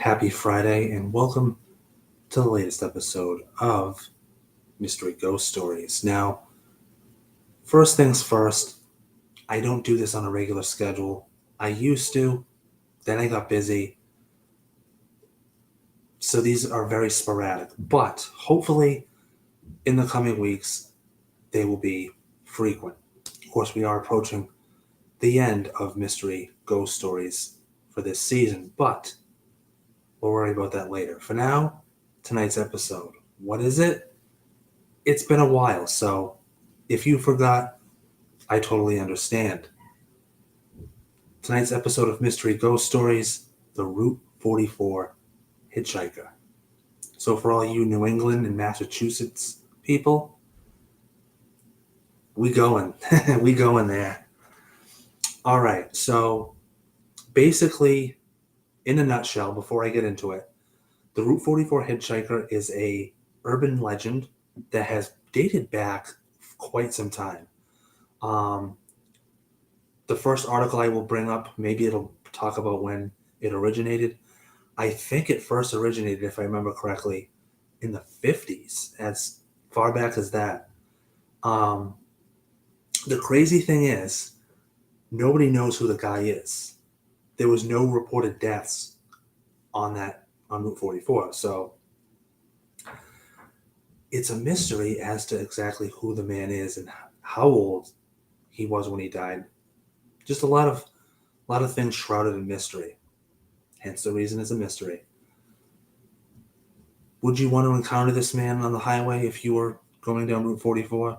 Happy Friday, and welcome to the latest episode of Mystery Ghost Stories. Now, first things first, I don't do this on a regular schedule. I used to, then I got busy, so these are very sporadic. But hopefully, in the coming weeks, they will be frequent. Of course, we are approaching the end of Mystery Ghost Stories for this season, but we'll worry about that later. For now, tonight's episode. What is it? It's been a while, so if you forgot, I totally understand. Tonight's episode of Mystery Ghost Stories, the Route 44 Hitchhiker. So for all you New England and Massachusetts people, we going. we going there. All right, so basically, in a nutshell, before I get into it, the Route 44 Hitchhiker is a urban legend that has dated back quite some time. The first article I will bring up, maybe it'll talk about when it originated. I think it first originated, if I remember correctly, in the 50s, as far back as that. The crazy thing is, nobody knows who the guy is. There was no reported deaths on Route 44, so it's a mystery as to exactly who the man is and how old he was when he died. Just a lot of things shrouded in mystery. Hence the reason it's a mystery. Would you want to encounter this man on the highway if you were going down Route 44?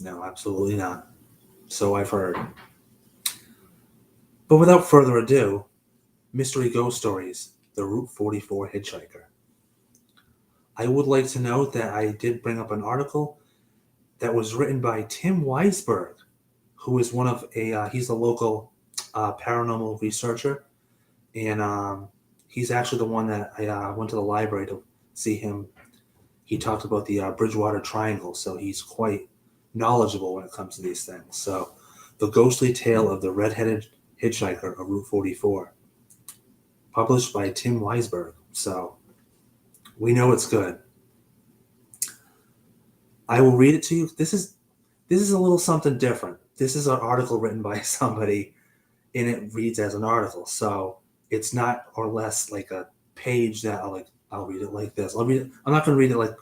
No, absolutely not. So I've heard. But without further ado, Mystery Ghost Stories, the Route 44 Hitchhiker. I would like to note that I did bring up an article that was written by Tim Weisberg, who is he's a local paranormal researcher, and he's actually the one that I went to the library to see him. He talked about the Bridgewater Triangle, so he's quite knowledgeable when it comes to these things. So, The Ghostly Tale of the Red-Headed Hitchhiker of Route 44, published by Tim Weisberg. So, we know it's good. I will read it to you. This is a little something different. This is an article written by somebody, and it reads as an article. So it's not or less like a page that I'll read it like this. I'm not going to read it like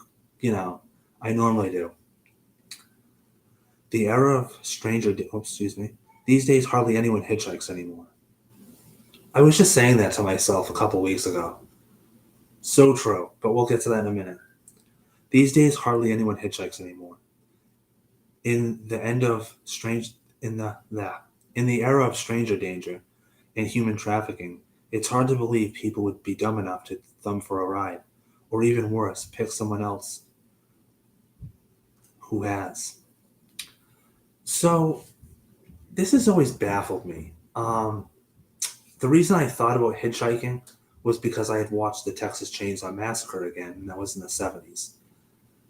I normally do. The era of These days, hardly anyone hitchhikes anymore. I was just saying that to myself a couple weeks ago. So true, but we'll get to that in a minute. These days, hardly anyone hitchhikes anymore. In the era of stranger danger and human trafficking, it's hard to believe people would be dumb enough to thumb for a ride, or even worse, pick someone else who has. So, this has always baffled me. The reason I thought about hitchhiking was because I had watched the Texas Chainsaw Massacre again, and that was in the 70s.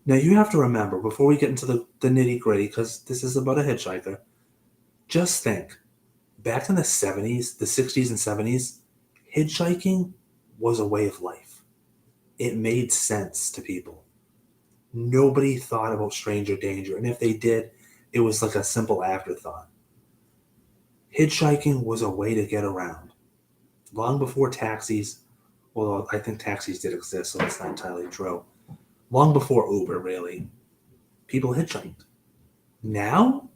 Now, you have to remember, before we get into the nitty-gritty, because this is about a hitchhiker, just think, back in the 70s, the 60s and 70s, hitchhiking was a way of life. It made sense to people. Nobody thought about stranger danger, and if they did, it was like a simple afterthought. Hitchhiking was a way to get around. Long before taxis, although I think taxis did exist, so that's not entirely true. Long before Uber, really, people hitchhiked. Now,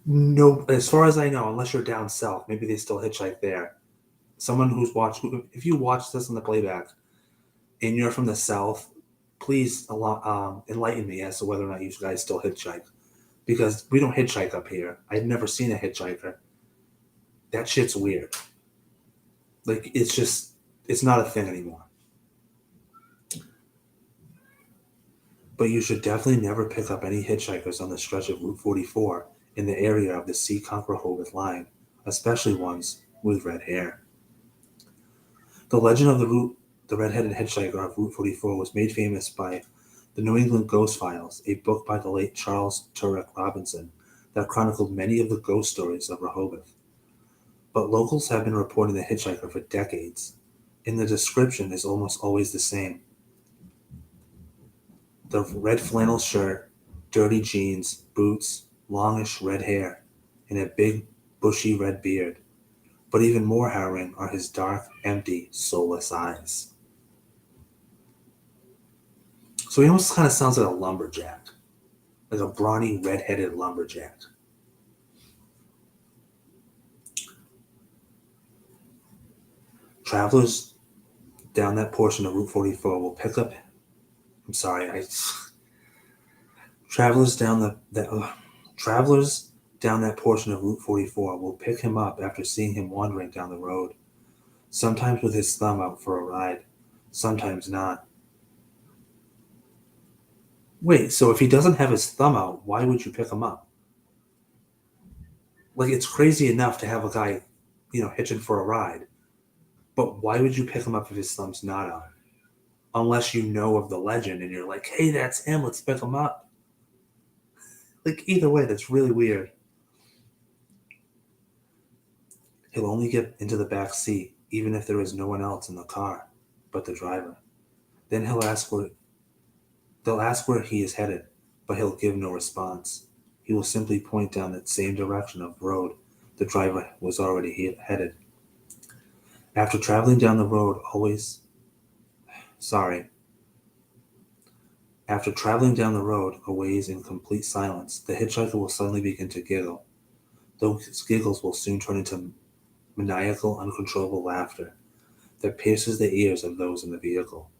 no, as far as I know, unless you're down south, maybe they still hitchhike there. Someone if you watch this in the playback and you're from the south, please enlighten me as to whether or not you guys still hitchhike. Because we don't hitchhike up here. I've never seen a hitchhiker. That shit's weird. Like, it's not a thing anymore. But you should definitely never pick up any hitchhikers on the stretch of Route 44 in the area of the Seacon-Rehoboth line, especially ones with red hair. The legend of the red-headed hitchhiker of Route 44 was made famous by The New England Ghost Files, a book by the late Charles Turek Robinson that chronicled many of the ghost stories of Rehoboth. but locals have been reporting the hitchhiker for decades, and the description is almost always the same. The red flannel shirt, dirty jeans, boots, longish red hair, and a big, bushy red beard. But even more harrowing are his dark, empty, soulless eyes. So he almost kind of sounds like a lumberjack, like a brawny, red-headed lumberjack. Travelers down that portion of Route 44 will pick up. I'm sorry, travelers down travelers down that portion of Route 44 will pick him up after seeing him wandering down the road. Sometimes with his thumb out for a ride, sometimes not. Wait, so if he doesn't have his thumb out, why would you pick him up? Like, it's crazy enough to have a guy, hitching for a ride, but why would you pick him up if his thumb's not out? Unless you know of the legend and you're like, hey, that's him, let's pick him up. Like, either way, that's really weird. He'll only get into the back seat, even if there is no one else in the car but the driver. Then they'll ask where he is headed, but he'll give no response. He will simply point down that same direction of road the driver was already headed. After traveling down the road After traveling down the road a ways in complete silence, the hitchhiker will suddenly begin to giggle. Those giggles will soon turn into maniacal, uncontrollable laughter that pierces the ears of those in the vehicle.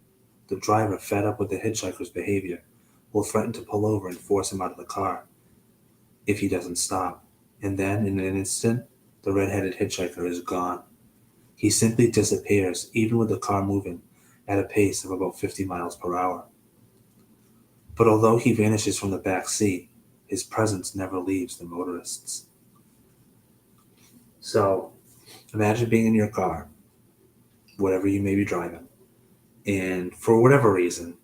The driver, fed up with the hitchhiker's behavior, will threaten to pull over and force him out of the car if he doesn't stop. And then, in an instant, the red-headed hitchhiker is gone. He simply disappears, even with the car moving at a pace of about 50 miles per hour. But although he vanishes from the back seat, his presence never leaves the motorists. So, imagine being in your car, whatever you may be driving, and for whatever reason,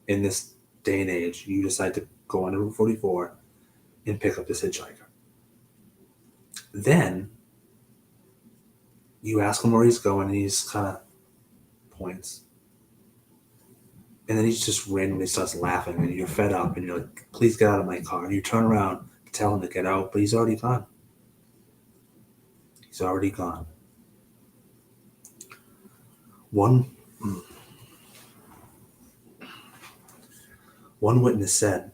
in this day and age, you decide to go on Route 44 and pick up this hitchhiker. Then, you ask him where he's going, and he just kind of points. And then he just randomly starts laughing, and you're fed up, and you're like, please get out of my car. And you turn around to tell him to get out, but he's already gone. He's already gone. One witness said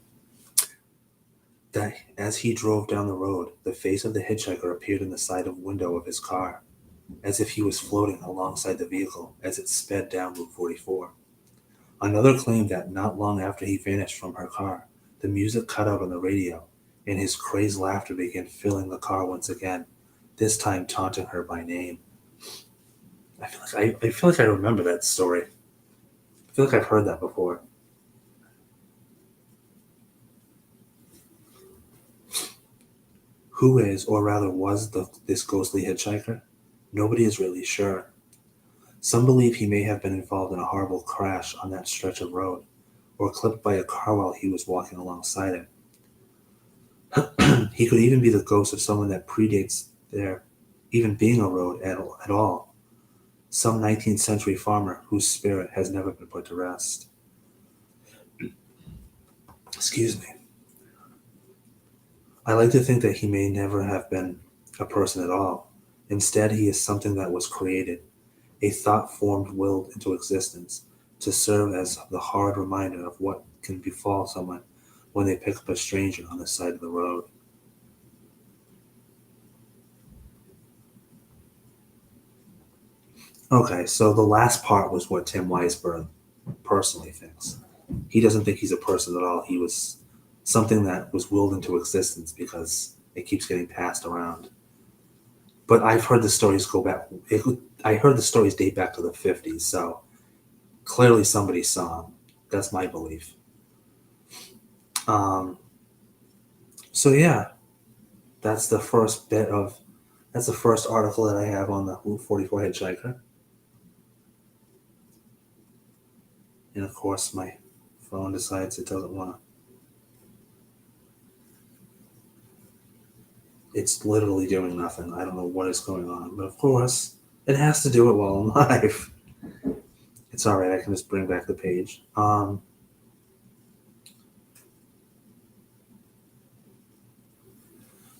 that as he drove down the road, the face of the hitchhiker appeared in the side window of his car, as if he was floating alongside the vehicle as it sped down Route 44. Another claimed that not long after he vanished from her car, the music cut out on the radio, and his crazed laughter began filling the car once again, this time taunting her by name. I feel like I remember that story. I feel like I've heard that before. Who is, or rather was, this ghostly hitchhiker? Nobody is really sure. Some believe he may have been involved in a horrible crash on that stretch of road, or clipped by a car while he was walking alongside it. He could even be the ghost of someone that predates there even being a road at all. Some 19th century farmer whose spirit has never been put to rest. Excuse me. I like to think that he may never have been a person at all. Instead, he is something that was created, a thought formed willed into existence, to serve as the hard reminder of what can befall someone when they pick up a stranger on the side of the road. Okay, so the last part was what Tim Weisberg personally thinks. He doesn't think he's a person at all. He was something that was willed into existence because it keeps getting passed around. But I've heard the stories I heard the stories date back to the 50s, so clearly somebody saw him. That's my belief. So yeah, that's the first article that I have on the Route 44 Hitchhiker. And of course, my phone decides it doesn't want to. It's literally doing nothing. I don't know what is going on, but of course, it has to do it while I'm live. It's all right. I can just bring back the page.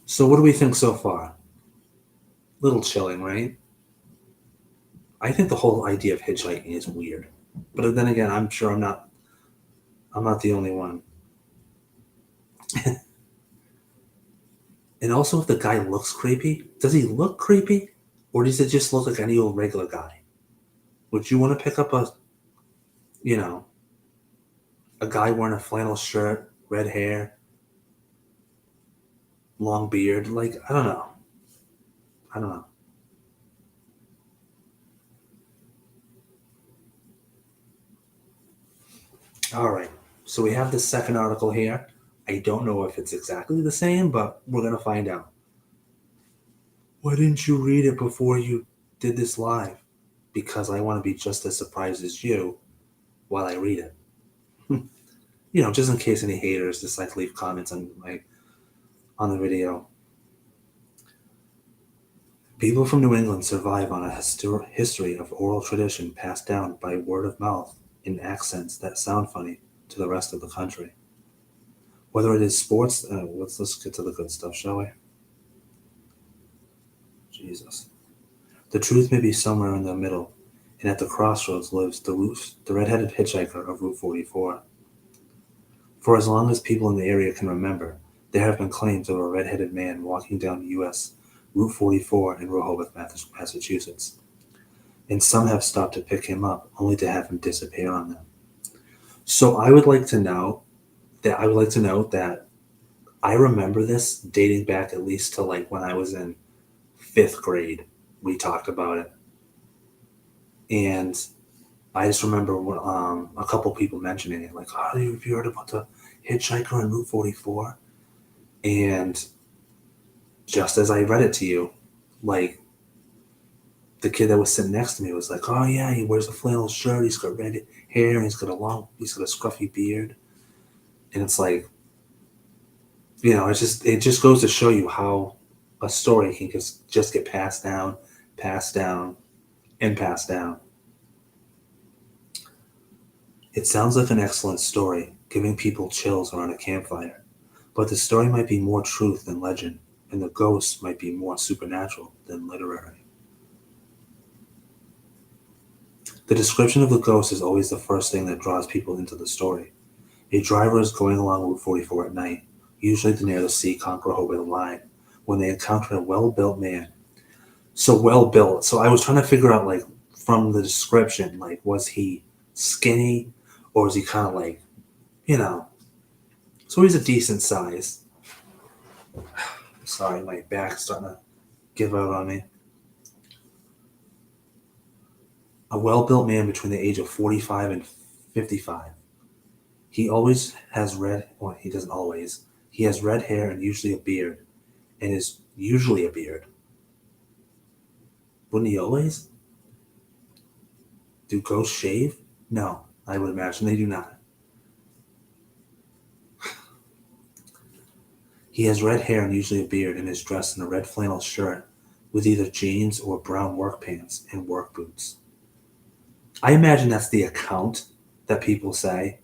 So what do we think so far? Little chilling, right? I think the whole idea of hitchhiking is weird, but then again, I'm sure I'm not the only one. And also, if the guy looks creepy, does he look creepy, or does it just look like any old regular guy? Would you want to pick up you know, a guy wearing a flannel shirt, red hair, long beard? Like, I don't know. I don't know. All right. So we have the second article here. I don't know if it's exactly the same, but we're going to find out. Why didn't you read it before you did this live? Because I want to be just as surprised as you while I read it. Just in case any haters decide to leave comments on the video. People from New England survive on a history of oral tradition passed down by word of mouth in accents that sound funny to the rest of the country. Whether it is sports, let's get to the good stuff, shall we? Jesus. The truth may be somewhere in the middle, and at the crossroads lives the red-headed hitchhiker of Route 44. For as long as people in the area can remember, there have been claims of a red-headed man walking down U.S. Route 44 in Rehoboth, Massachusetts, and some have stopped to pick him up, only to have him disappear on them. So I would like to note that I remember this dating back at least to like when I was in fifth grade. We talked about it, and I just remember a couple people mentioning it, like, "Oh, have you heard about the hitchhiker on Route 44?" And just as I read it to you, like the kid that was sitting next to me was like, "Oh yeah, he wears a flannel shirt. He's got red hair. And he's got a scruffy beard." And it's like, it just goes to show you how a story can just get passed down, and passed down. It sounds like an excellent story, giving people chills around a campfire. But the story might be more truth than legend, and the ghost might be more supernatural than literary. The description of the ghost is always the first thing that draws people into the story. A driver is going along Route 44 at night, usually near the Seacon-Rehoboth line, when they encounter a well-built man. So well-built. So I was trying to figure out, like, from the description, like, was he skinny, or was he kind of like, you know? So he's a decent size. Sorry, my back's starting to give out on me. A well-built man between the age of 45 and 55. He always has well, he doesn't always. He has red hair and usually a beard, and is usually a beard. Wouldn't he always? Do ghosts shave? No, I would imagine they do not. He has red hair and usually a beard, and is dressed in a red flannel shirt with either jeans or brown work pants and work boots. I imagine that's the account that people say.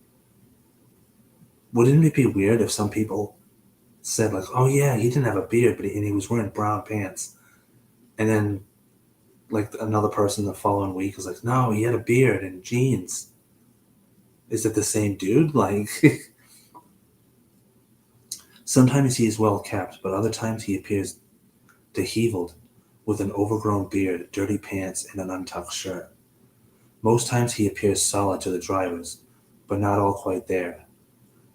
Wouldn't it be weird if some people said, like, "Oh yeah, he didn't have a beard, and he was wearing brown pants," and then like another person the following week was like, "No, he had a beard and jeans." Is it the same dude? Like, sometimes he is well kept, but other times he appears disheveled with an overgrown beard, dirty pants, and an untucked shirt. Most times he appears solid to the drivers, but not all quite there.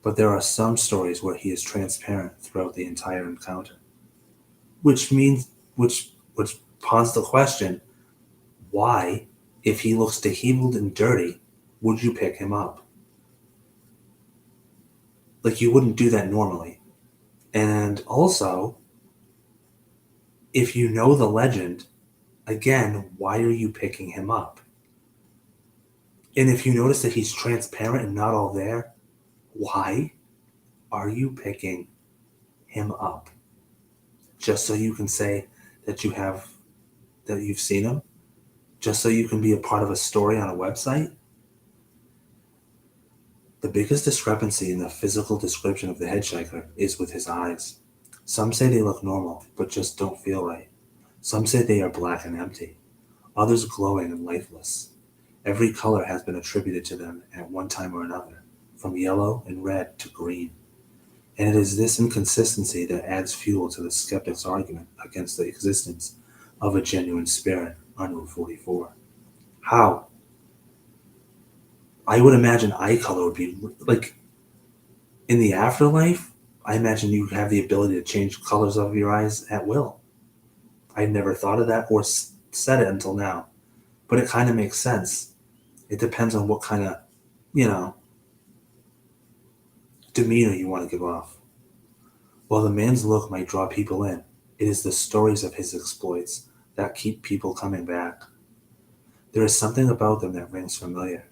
But there are some stories where he is transparent throughout the entire encounter. Which means, which pawns the question, why, if he looks disheveled and dirty, would you pick him up? Like, you wouldn't do that normally. And also, if you know the legend, again, why are you picking him up? And if you notice that he's transparent and not all there, why are you picking him up? just so you can say that you've seen him, just so you can be a part of a story on a website. The biggest discrepancy in the physical description of the hitchhiker is with his eyes. Some say they look normal, but just don't feel right. Some say they are black and empty, others glowing and lifeless. Every color has been attributed to them at one time or another, from yellow and red to green. And it is this inconsistency that adds fuel to the skeptic's argument against the existence of a genuine spirit on Route 44. How? I would imagine eye color would be like in the afterlife. I imagine you have the ability to change colors of your eyes at will. I never thought of that or said it until now, but it kind of makes sense. It depends on what kind of, you know, demeanor you want to give off. While the man's look might draw people in, it is the stories of his exploits that keep people coming back. There is something about them that rings familiar,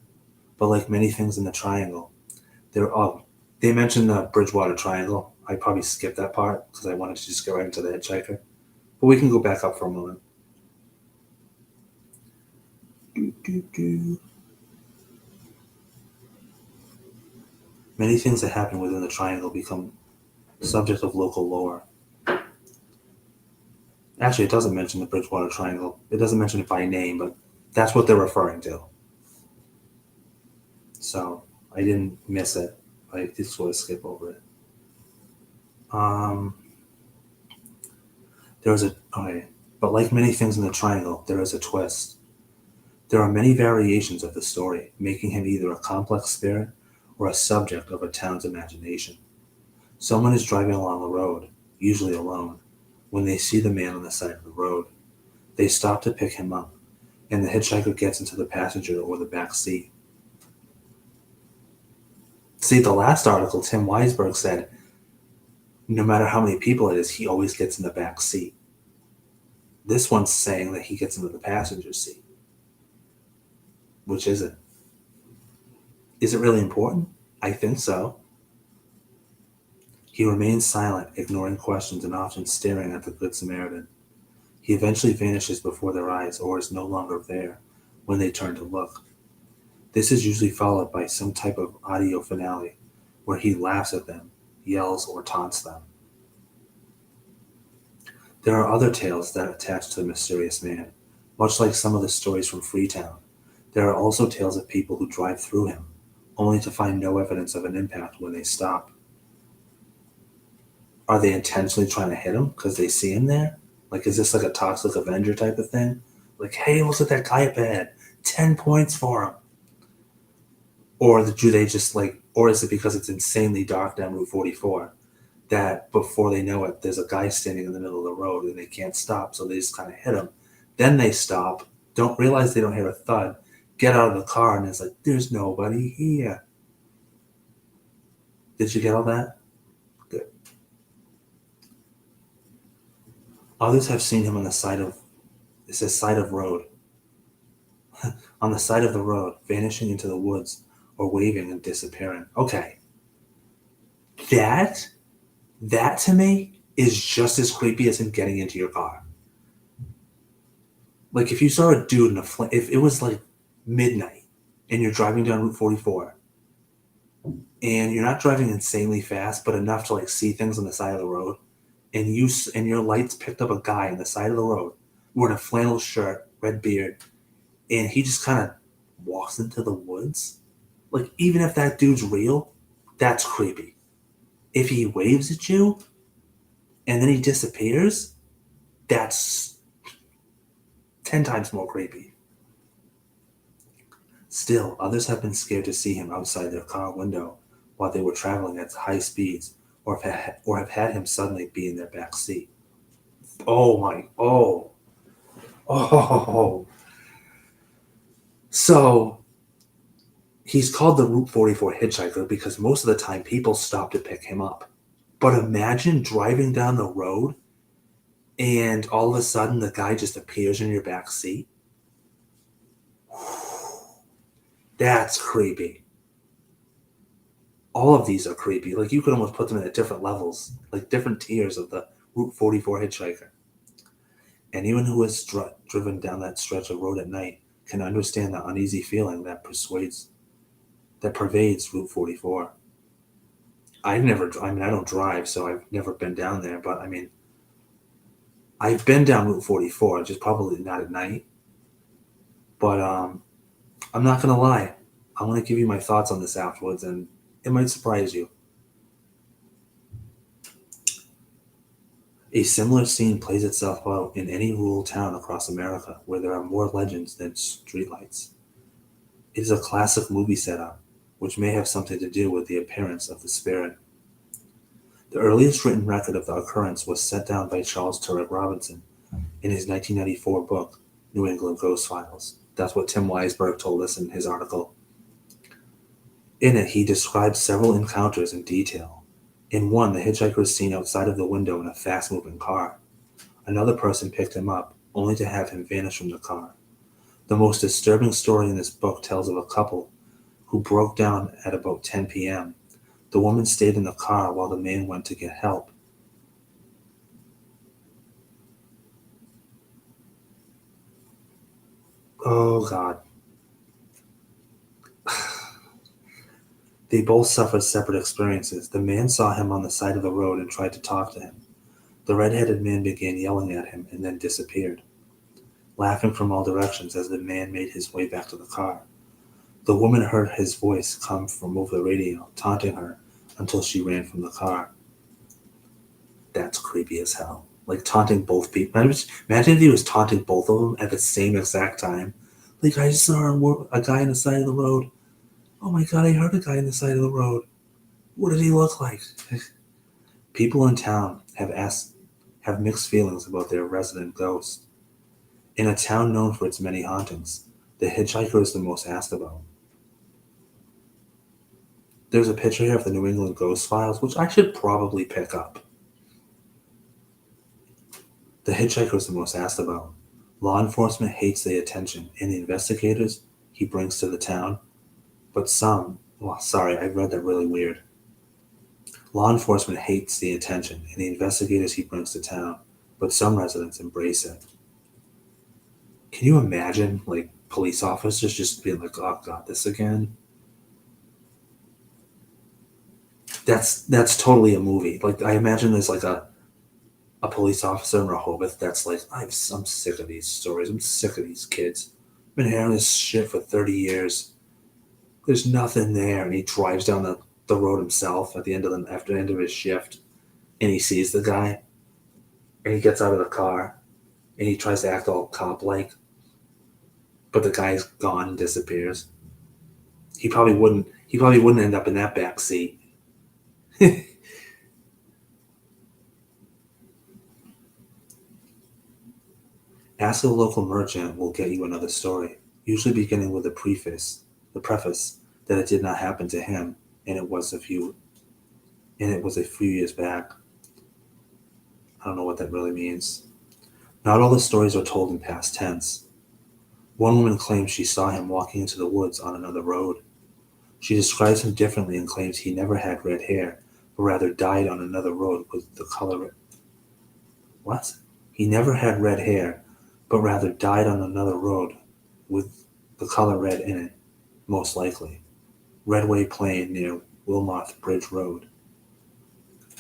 but like many things in the triangle, they're all. They mentioned the Bridgewater Triangle. I probably skipped that part because I wanted to just go right into the hitchhiker. But we can go back up for a moment. Many things that happen within the triangle become subject of local lore. Actually, it doesn't mention the Bridgewater Triangle. It doesn't mention it by name, but that's what they're referring to. So I didn't miss it. I just sort of skip over it. Um, there was a okay, but like many things in the triangle, there is a twist. There are many variations of the story, making him either a complex spirit or a subject of a town's imagination. Someone is driving along the road, usually alone, when they see the man on the side of the road. They stop to pick him up, and the hitchhiker gets into the passenger or the back seat. See, the last article, Tim Weisberg said, no matter how many people it is, he always gets in the back seat. This one's saying that he gets into the passenger seat. Which is it? Is it really important? I think so. He remains silent, ignoring questions and often staring at the Good Samaritan. He eventually vanishes before their eyes or is no longer there when they turn to look. This is usually followed by some type of audio finale where he laughs at them, yells, or taunts them. There are other tales that attach to the mysterious man, much like some of the stories from Freetown. There are also tales of people who drive through him, only to find no evidence of an impact when they stop. Are they intentionally trying to hit him because they see him there? Like, is this like a Toxic Avenger type of thing? Like, hey, look at that guy up ahead. 10 points for him. Or do they just like, or is it because it's insanely dark down Route 44 that before they know it, there's a guy standing in the middle of the road and they can't stop, so they just kind of hit him. Then they stop, don't realize they don't hear a thud, get out of the car, and it's like, there's nobody here. Did you get all that? Good. Others have seen him on the side of, it says side of road, on the side of the road, vanishing into the woods or waving and disappearing. Okay. That to me is just as creepy as him getting into your car. Like if you saw a dude in a flame, if it was like midnight and you're driving down Route 44 and you're not driving insanely fast, but enough to like see things on the side of the road, and your lights picked up a guy on the side of the road wearing a flannel shirt, red beard, and he just kind of walks into the woods. Like even if that dude's real, that's creepy. If he waves at you and then he disappears, that's 10 times more creepy. Still, others have been scared to see him outside their car window while they were traveling at high speeds, or have had him suddenly be in their back seat. Oh. So, he's called the Route 44 hitchhiker because most of the time people stop to pick him up. But imagine driving down the road and all of a sudden the guy just appears in your back seat. That's creepy. All of these are creepy. Like you could almost put them at different levels, like different tiers of the Route 44 Hitchhiker. Anyone who has driven down that stretch of road at night can understand the uneasy feeling that pervades Route 44. I don't drive, so I've never been down there, but I mean, I've been down Route 44, just probably not at night. But I'm not gonna lie. I'm gonna give you my thoughts on this afterwards, and it might surprise you. A similar scene plays itself out in any rural town across America where there are more legends than streetlights. It is a classic movie setup, which may have something to do with the appearance of the spirit. The earliest written record of the occurrence was set down by Charles Turek Robinson in his 1994 book, New England Ghost Files. That's what Tim Weisberg told us in his article. In it, he describes several encounters in detail. In one, the hitchhiker is seen outside of the window in a fast-moving car. Another person picked him up, only to have him vanish from the car. The most disturbing story in this book tells of a couple who broke down at about 10 p.m. The woman stayed in the car while the man went to get help. Oh, God. They both suffered separate experiences. The man saw him on the side of the road and tried to talk to him. The red-headed man began yelling at him and then disappeared, laughing from all directions as the man made his way back to the car. The woman heard his voice come from over the radio, taunting her until she ran from the car. That's creepy as hell. Like taunting both people. Imagine if he was taunting both of them at the same exact time. Like, I saw a guy on the side of the road. Oh my God, I heard a guy on the side of the road. What did he look like? People in town have mixed feelings about their resident ghost. In a town known for its many hauntings, the hitchhiker is the most asked about. There's a picture here of the New England Ghost Files, which I should probably pick up. The hitchhiker is the most asked about. Law enforcement hates the attention and the investigators he brings to the town, but I read that really weird. Law enforcement hates the attention and the investigators he brings to town, but some residents embrace it. Can you imagine, like, police officers just being like, "Oh God, this again"? That's totally a movie. Like, I imagine there's like a police officer in Rehoboth that's like, I'm sick of these stories. I'm sick of these kids. I've been hearing this shit for 30 years. There's nothing there, and he drives down the road himself after the end of his shift, and he sees the guy, and he gets out of the car, and he tries to act all cop-like, but the guy's gone and disappears. He probably wouldn't. He probably wouldn't end up in that back seat. Ask a local merchant will get you another story, usually beginning with the preface that it did not happen to him, and it was a few years back. I don't know what that really means. Not all the stories are told in past tense. One woman claims she saw him walking into the woods on another road. She describes him differently and claims he never had red hair, but rather died on another road with the color. What? He never had red hair, but rather died on another road with the color red in it, most likely. Redway Plain near Wilmoth Bridge Road.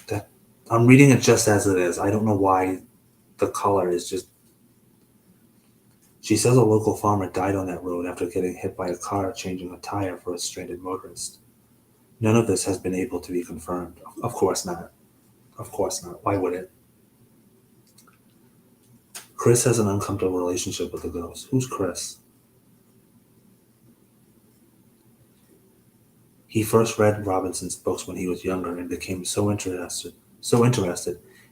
That I'm reading it just as it is. I don't know why the color is just. She says a local farmer died on that road after getting hit by a car changing a tire for a stranded motorist. None of this has been able to be confirmed. Of course not. Of course not. Why would it? Chris has an uncomfortable relationship with the ghost. Who's Chris? He first read Robinson's books when he was younger and became so interested,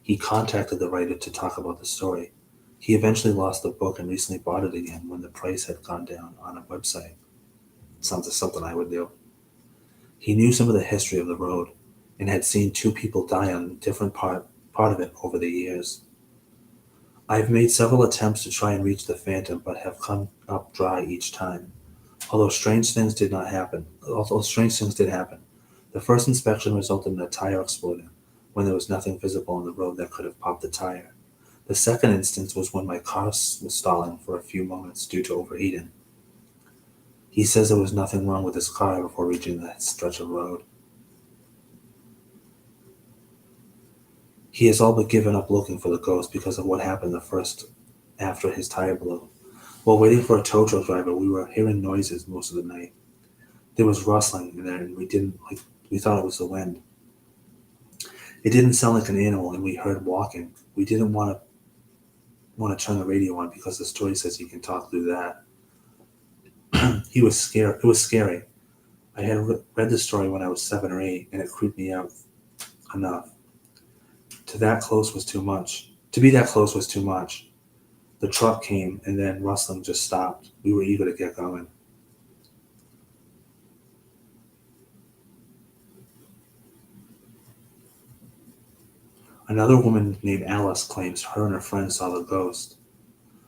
he contacted the writer to talk about the story. He eventually lost the book and recently bought it again when the price had gone down on a website. Sounds like something I would do. He knew some of the history of the road and had seen two people die on a different part of it over the years. I've made several attempts to try and reach the phantom, but have come up dry each time. Although strange things did happen. The first inspection resulted in a tire exploding, when there was nothing visible on the road that could have popped the tire. The second instance was when my car was stalling for a few moments due to overheating. He says there was nothing wrong with his car before reaching that stretch of road. He has all but given up looking for the ghost because of what happened the first after his tire blew. While waiting for a tow truck driver, we were hearing noises most of the night. There was rustling in there, and we thought it was the wind. It didn't sound like an animal, and we heard walking. We didn't want to turn the radio on because the story says you can talk through that. He was scared. It was scary. I had read the story when I was 7 or 8, and it creeped me out enough. To be that close was too much. The truck came, and then rustling just stopped. We were eager to get going. Another woman named Alice claims her and her friend saw the ghost.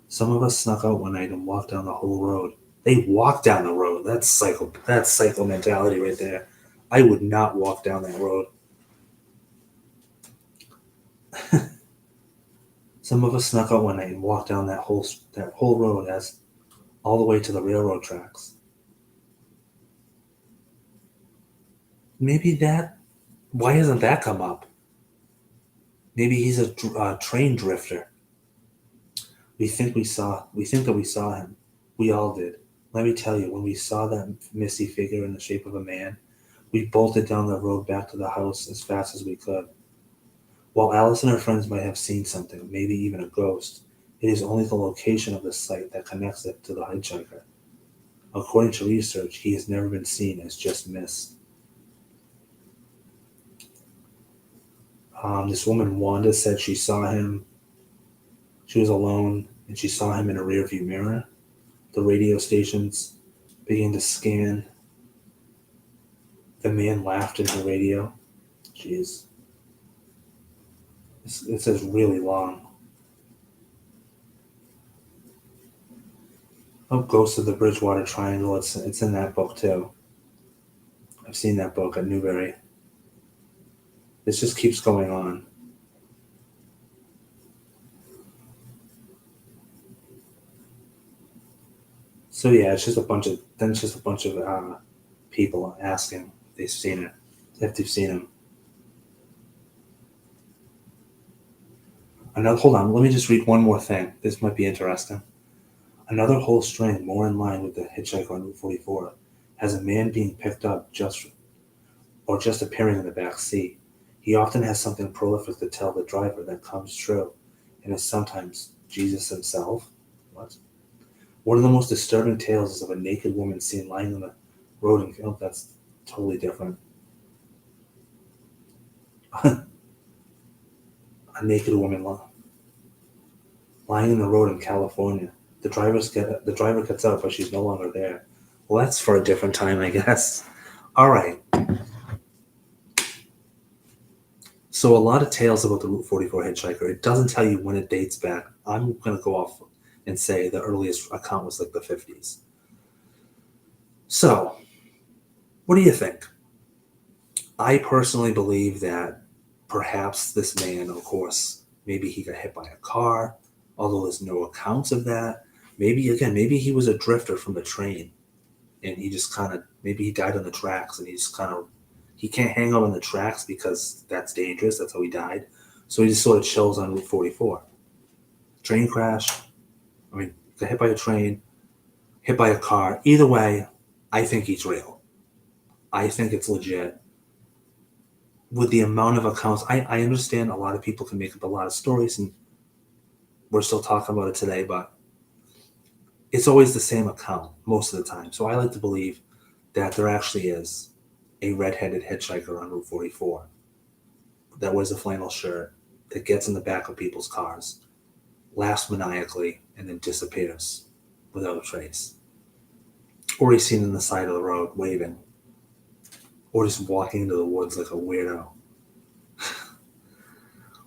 Some of us snuck out one night and walked down the whole road. They walked down the road. That's psycho mentality right there. I would not walk down that road. Some of us snuck out one night and walked down that whole road as all the way to the railroad tracks. Why hasn't that come up? Maybe he's a train drifter. We think that we saw him. We all did. Let me tell you, when we saw that misty figure in the shape of a man, we bolted down the road back to the house as fast as we could. While Alice and her friends might have seen something, maybe even a ghost, it is only the location of the site that connects it to the hitchhiker. According to research, he has never been seen as just mist. This woman, Wanda, said she saw him. She was alone, and she saw him in a rearview mirror. The radio stations began to scan. The man laughed in her radio. Jeez. It says really long. Oh, Ghost of the Bridgewater Triangle. It's in that book too. I've seen that book at Newberry. This just keeps going on. So yeah, it's just a bunch of people asking if they've seen it, if they've seen him. Hold on, let me just read one more thing. This might be interesting. Another whole string, more in line with the hitchhiker on Route 44, has a man being picked up just appearing in the back seat. He often has something prolific to tell the driver that comes true, and is sometimes Jesus himself. What? One of the most disturbing tales is of a naked woman seen lying on the road and oh, that's totally different. A naked woman lying in the road in California. The driver gets out, but she's no longer there. Well, that's for a different time, I guess. All right. So a lot of tales about the Route 44 hitchhiker. It doesn't tell you when it dates back. I'm going to go off and say the earliest account was like the 50s. So, what do you think? I personally believe that perhaps this man, of course, maybe he got hit by a car, although there's no accounts of that. Maybe he was a drifter from the train, and he just maybe he died on the tracks, and he can't hang out on the tracks because that's dangerous. That's how he died. So he just sort of chills on Route 44. Train crash. Got hit by a train, hit by a car. Either way, I think he's real. I think it's legit. With the amount of accounts, I understand a lot of people can make up a lot of stories, and we're still talking about it today, but it's always the same account most of the time. So I like to believe that there actually is a red-headed hitchhiker on Route 44 that wears a flannel shirt, that gets in the back of people's cars, laughs maniacally, and then disappears without a trace. Or he's seen on the side of the road waving, or just walking into the woods like a weirdo.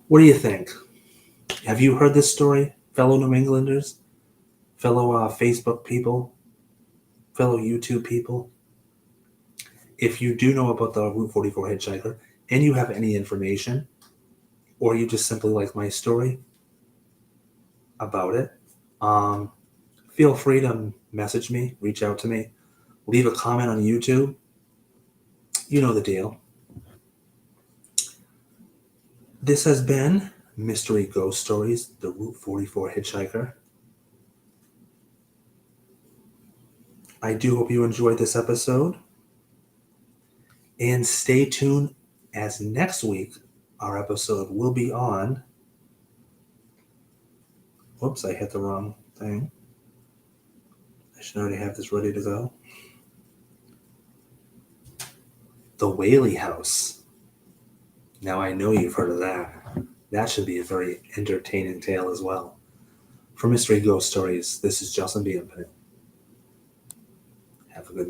What do you think? Have you heard this story, fellow New Englanders, fellow Facebook people, fellow YouTube people? If you do know about the Route 44 hitchhiker and you have any information, or you just simply like my story about it, feel free to message me, reach out to me, leave a comment on YouTube. You know the deal. This has been Mystery Ghost Stories, the Route 44 Hitchhiker. I do hope you enjoyed this episode. And stay tuned, as next week our episode will be on... Whoops, I hit the wrong thing. I should already have this ready to go. The Whaley House. Now I know you've heard of that. That should be a very entertaining tale as well. For Mystery Ghost Stories, this is Justin B. Infinite. Have a good night.